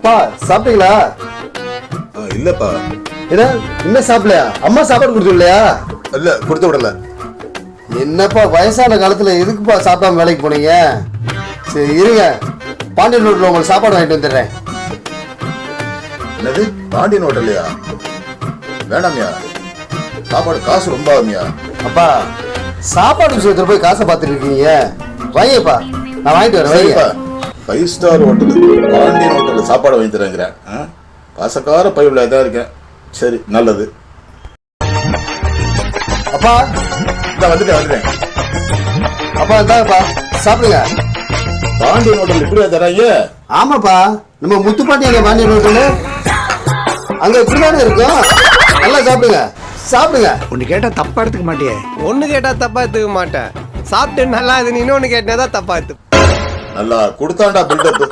அப்பா சாப்பிட்டீங்களா? இல்லப்பா. என்ன இன்னும் சாப்பிடலையா? அம்மா சாப்பாடு கொடுத்து இல்லையா? இல்ல, கொடுத்து விடல. என்னப்பா வயசான காலத்துல எதுக்குப்பா சாப்பிடாம வேலைக்கு போனீங்க? சரி இருங்க, பாண்டியன் ரோட்ல உங்களுக்கு சாப்பாடு வாங்கிட்டு வந்துடுறேன். என்னது பாண்டியன் ஹோட்டல்லையா? வேணாமியா, சாப்பாடு காசு ரொம்ப ஆகுமியா. அப்பா சாப்பாடு விஷயத்துல போய் காசை பார்த்துட்டு இருக்கீங்க. வாங்கப்பா, நான் வாங்கிட்டு வரேன். சரிப்பா, 5 ஸ்டார் ஹோட்டல் பாண்டியன் ஹோட்டல்ல சாப்பாடு வாங்கி தரேங்கிறேன். காசக்கார பைபிள தான் இருக்கேன். சரி, நல்லது. அப்பா வந்துட்டேன். அப்பா இந்தாங்கப்பா சாப்பிடுங்க. பாண்டியன் ஹோட்டல் இப்படியா தராங்க? ஆமாப்பா, நம்ம முத்துப்பாட்டி அங்க பாண்டியன் ஹோட்டல் அங்க இப்படிதானே இருக்கும். நல்லா சாப்பிடுங்க சாப்பிடுங்க. ஒன்னு கேட்டா தப்பா எடுத்துக்க மாட்டியே. ஒன்னு கேட்டா தப்பா எடுத்துக்க மாட்டேன். சாப்பிட்டு நல்லா இது இன்னொன்னு கேட்டா தப்பா எடுத்து. நல்லா கொடுத்தாண்டா பில்டப்.